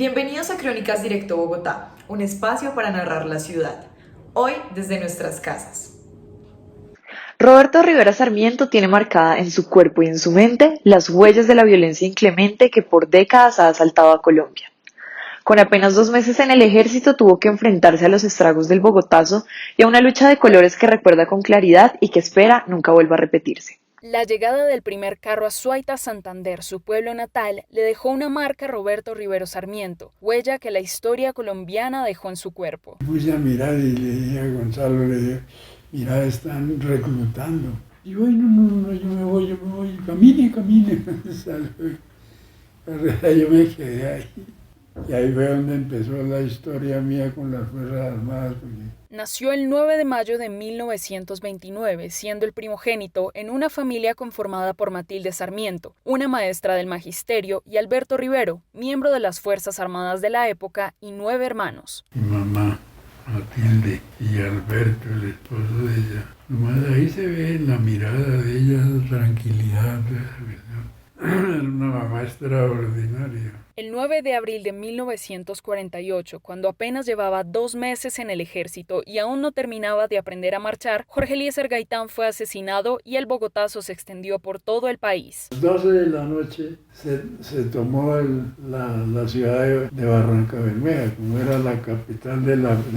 Bienvenidos a Crónicas Directo Bogotá, un espacio para narrar la ciudad, hoy desde nuestras casas. Roberto Rivera Sarmiento tiene marcada en su cuerpo y en su mente las huellas de la violencia inclemente que por décadas ha asaltado a Colombia. Con apenas 2 meses en el ejército tuvo que enfrentarse a los estragos del Bogotazo y a una lucha de colores que recuerda con claridad y que espera nunca vuelva a repetirse. La llegada del primer carro a Suaita, Santander, su pueblo natal, le dejó una marca a Roberto Rivero Sarmiento, huella que la historia colombiana dejó en su cuerpo. Me puse a mirar y le dije a Gonzalo, le dije, mira, están reclutando. Y yo, no, yo me voy, camine. Yo me quedé ahí. Y ahí fue donde empezó la historia mía con las Fuerzas Armadas. Nació el 9 de mayo de 1929, siendo el primogénito en una familia conformada por Matilde Sarmiento, una maestra del magisterio, y Alberto Rivero, miembro de las Fuerzas Armadas de la época, y 9 hermanos. Mi mamá, Matilde, y Alberto, el esposo de ella. Nomás ahí se ve en la mirada de ella la tranquilidad. Era una mamá extraordinaria. El 9 de abril de 1948, cuando apenas llevaba 2 meses en el ejército y aún no terminaba de aprender a marchar, Jorge Eliezer Gaitán fue asesinado y el Bogotazo se extendió por todo el país. A las 12 de la noche se tomó la ciudad de Barranca Bermeja, como era la capital de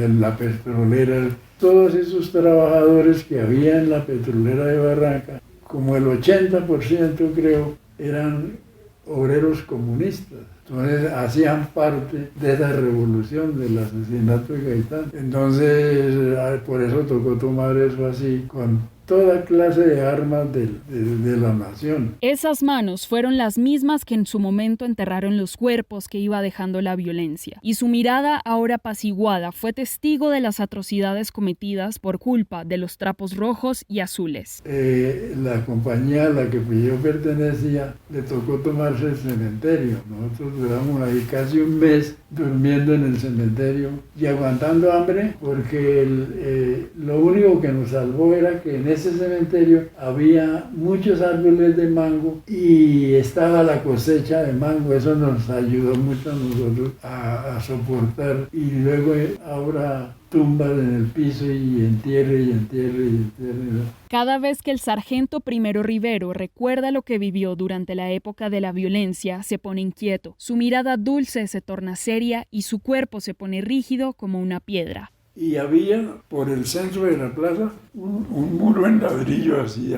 la petrolera. Todos esos trabajadores que había en la petrolera de Barranca, como el 80% creo, eran obreros comunistas. Entonces hacían parte de esa revolución del asesinato de Gaitán. Entonces por eso tocó tomar eso así, con toda clase de armas de la nación. Esas manos fueron las mismas que en su momento enterraron los cuerpos que iba dejando la violencia. Y su mirada, ahora apaciguada, fue testigo de las atrocidades cometidas por culpa de los trapos rojos y azules. La compañía a la que yo pertenecía le tocó tomarse el cementerio. Nosotros duramos ahí casi un mes durmiendo en el cementerio y aguantando hambre, porque lo único que nos salvó era que en ese cementerio había muchos árboles de mango y estaba la cosecha de mango. Eso nos ayudó mucho a nosotros a soportar. Y luego ahora tumbas en el piso y entierre. Cada vez que el sargento Primero Rivero recuerda lo que vivió durante la época de la violencia, se pone inquieto. Su mirada dulce se torna seria y su cuerpo se pone rígido como una piedra. Y había por el centro de la plaza un muro en ladrillo así,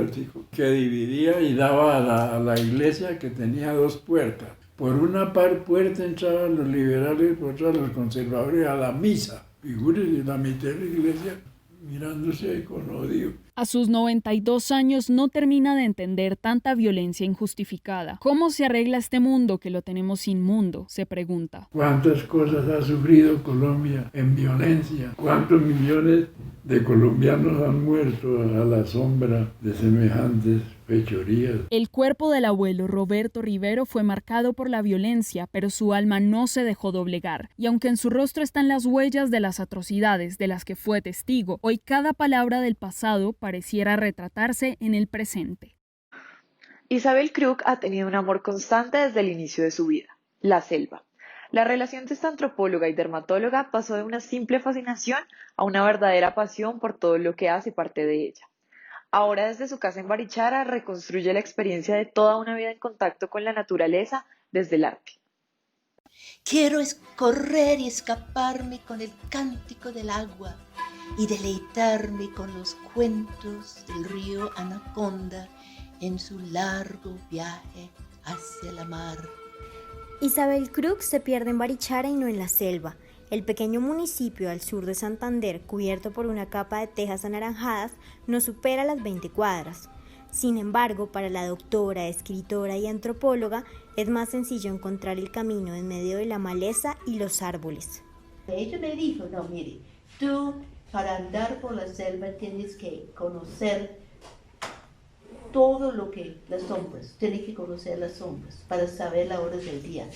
que dividía y daba a la iglesia, que tenía 2 puertas. Por una puerta entraban los liberales, por otra los conservadores a la misa. Figúrense, la mitad de la iglesia mirándose ahí con odio. A sus 92 años no termina de entender tanta violencia injustificada. ¿Cómo se arregla este mundo que lo tenemos inmundo?, se pregunta. ¿Cuántas cosas ha sufrido Colombia en violencia? ¿Cuántos millones de colombianos han muerto a la sombra de semejantes fechorías? El cuerpo del abuelo Roberto Rivero fue marcado por la violencia, pero su alma no se dejó doblegar. Y aunque en su rostro están las huellas de las atrocidades de las que fue testigo, hoy cada palabra del pasado pareciera retratarse en el presente. Isabel Krug ha tenido un amor constante desde el inicio de su vida, la selva. La relación de esta antropóloga y dermatóloga pasó de una simple fascinación a una verdadera pasión por todo lo que hace parte de ella. Ahora desde su casa en Barichara reconstruye la experiencia de toda una vida en contacto con la naturaleza desde el arte. Quiero correr y escaparme con el cántico del agua y deleitarme con los cuentos del río Anaconda en su largo viaje hacia la mar. Isabel Krug se pierde en Barichara y no en la selva, el pequeño municipio al sur de Santander, cubierto por una capa de tejas anaranjadas, no supera las 20 cuadras. Sin embargo, para la doctora, escritora y antropóloga, es más sencillo encontrar el camino en medio de la maleza y los árboles. Ella me dijo, no, mire, tú para andar por la selva tienes que conocer todo lo que las sombras, tienes que conocer las sombras para saber la hora del día.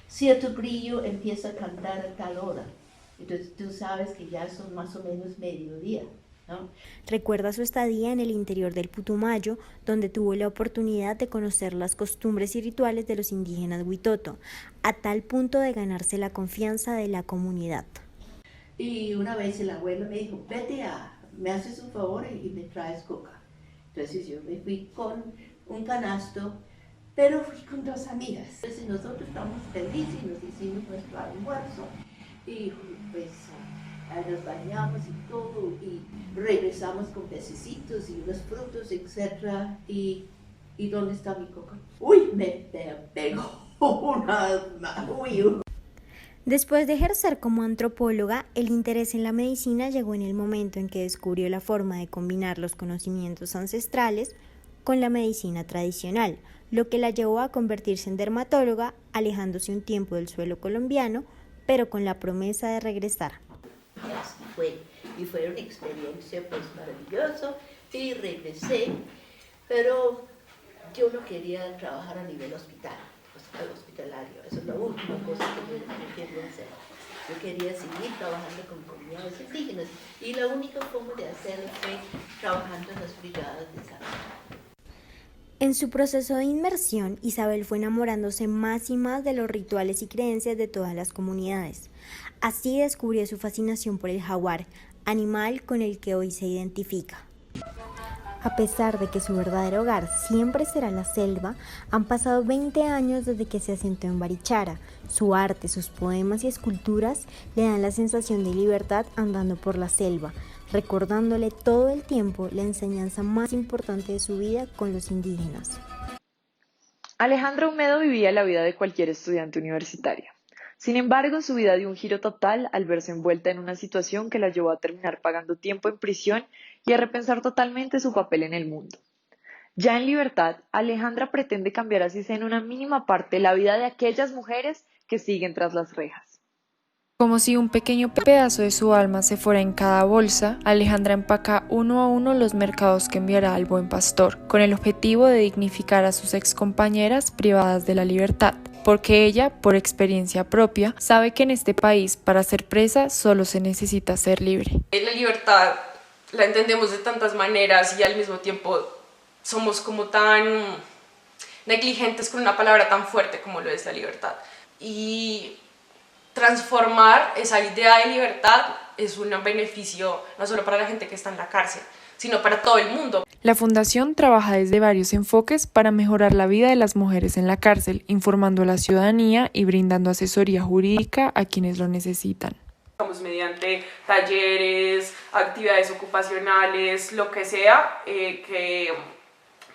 Cierto grillo empieza a cantar a tal hora, entonces tú sabes que ya son más o menos mediodía. ¿no? Recuerda su estadía en el interior del Putumayo, donde tuvo la oportunidad de conocer las costumbres y rituales de los indígenas Huitoto, a tal punto de ganarse la confianza de la comunidad. Y una vez el abuelo me dijo, me haces un favor y me traes coca. Entonces yo me fui con un canasto, pero fui con 2 amigas. Entonces nosotros estábamos felices y nos hicimos nuestro almuerzo y pues nos bañamos y todo y regresamos con pececitos y unos frutos, etc. ¿Y dónde está mi coca? Uy, me pegó una... Uy. Después de ejercer como antropóloga, el interés en la medicina llegó en el momento en que descubrió la forma de combinar los conocimientos ancestrales con la medicina tradicional, lo que la llevó a convertirse en dermatóloga, alejándose un tiempo del suelo colombiano, pero con la promesa de regresar. Y así fue, y fue una experiencia pues maravillosa, y regresé, pero yo no quería trabajar a nivel hospitalario, eso es la última cosa que yo quería hacer. Yo quería seguir trabajando con comunidades indígenas, y la única forma de hacerlo fue trabajando en las brigadas de salud. En su proceso de inmersión, Isabel fue enamorándose más y más de los rituales y creencias de todas las comunidades. Así descubrió su fascinación por el jaguar, animal con el que hoy se identifica. A pesar de que su verdadero hogar siempre será la selva, han pasado 20 años desde que se asentó en Barichara. Su arte, sus poemas y esculturas le dan la sensación de libertad andando por la selva, recordándole todo el tiempo la enseñanza más importante de su vida con los indígenas. Alejandra Olmedo vivía la vida de cualquier estudiante universitaria. Sin embargo, su vida dio un giro total al verse envuelta en una situación que la llevó a terminar pagando tiempo en prisión y a repensar totalmente su papel en el mundo. Ya en libertad, Alejandra pretende cambiar así sea en una mínima parte la vida de aquellas mujeres que siguen tras las rejas. Como si un pequeño pedazo de su alma se fuera en cada bolsa, Alejandra empaca uno a uno los mercados que enviará al Buen Pastor, con el objetivo de dignificar a sus excompañeras privadas de la libertad, porque ella, por experiencia propia, sabe que en este país, para ser presa, solo se necesita ser libre. La libertad la entendemos de tantas maneras y al mismo tiempo somos como tan negligentes con una palabra tan fuerte como lo es la libertad. Y transformar esa idea de libertad es un beneficio no solo para la gente que está en la cárcel, sino para todo el mundo. La Fundación trabaja desde varios enfoques para mejorar la vida de las mujeres en la cárcel, informando a la ciudadanía y brindando asesoría jurídica a quienes lo necesitan. Mediante talleres, actividades ocupacionales, lo que sea, que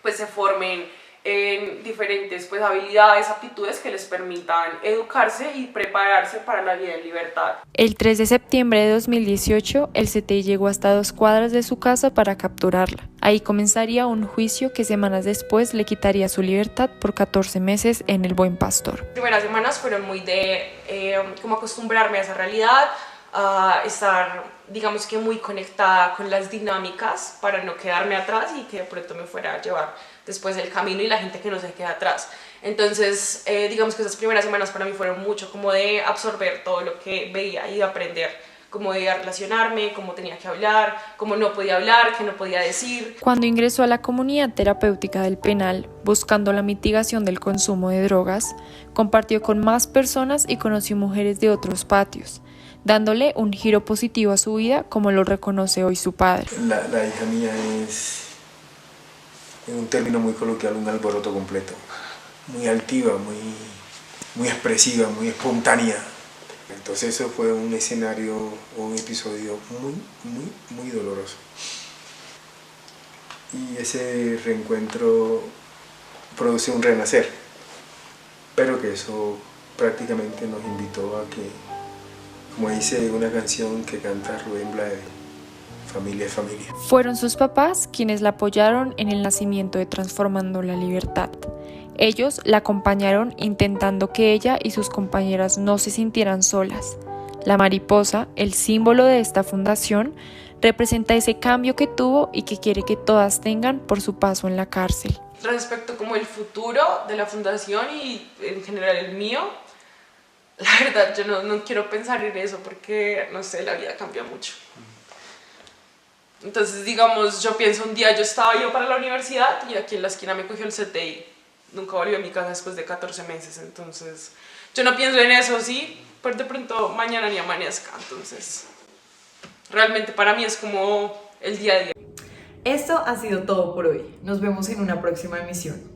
pues se formen en diferentes habilidades, aptitudes que les permitan educarse y prepararse para la vida en libertad. El 3 de septiembre de 2018, el CTI llegó hasta 2 cuadras de su casa para capturarla. Ahí comenzaría un juicio que semanas después le quitaría su libertad por 14 meses en el Buen Pastor. Las primeras semanas fueron muy de como acostumbrarme a esa realidad, a estar, digamos que muy conectada con las dinámicas para no quedarme atrás y que de pronto me fuera a llevar después del camino y la gente que no se queda atrás. Entonces, digamos que esas primeras semanas para mí fueron mucho como de absorber todo lo que veía y de aprender cómo debía relacionarme, cómo tenía que hablar, cómo no podía hablar, qué no podía decir. Cuando ingresó a la comunidad terapéutica del penal, buscando la mitigación del consumo de drogas, compartió con más personas y conoció mujeres de otros patios, dándole un giro positivo a su vida, como lo reconoce hoy su padre. La hija mía es, en un término muy coloquial, un alboroto completo. Muy altiva, muy expresiva, muy espontánea. Entonces eso fue un escenario, un episodio muy doloroso. Y ese reencuentro produce un renacer, pero que eso prácticamente nos invitó a que, como dice una canción que canta Rubén Blades, familia es familia. Fueron sus papás quienes la apoyaron en el nacimiento de Transformando la Libertad. Ellos la acompañaron intentando que ella y sus compañeras no se sintieran solas. La mariposa, el símbolo de esta fundación, representa ese cambio que tuvo y que quiere que todas tengan por su paso en la cárcel. Respecto como el futuro de la fundación y en general el mío, la verdad yo no quiero pensar en eso porque, no sé, la vida cambia mucho. Entonces, digamos, yo pienso un día yo estaba yo para la universidad y aquí en la esquina me cogió el CTI. Nunca volví a mi casa después de 14 meses, entonces yo no pienso en eso, sí, pero de pronto mañana ni amanezca, entonces realmente para mí es como el día a día. Esto ha sido todo por hoy. Nos vemos en una próxima emisión.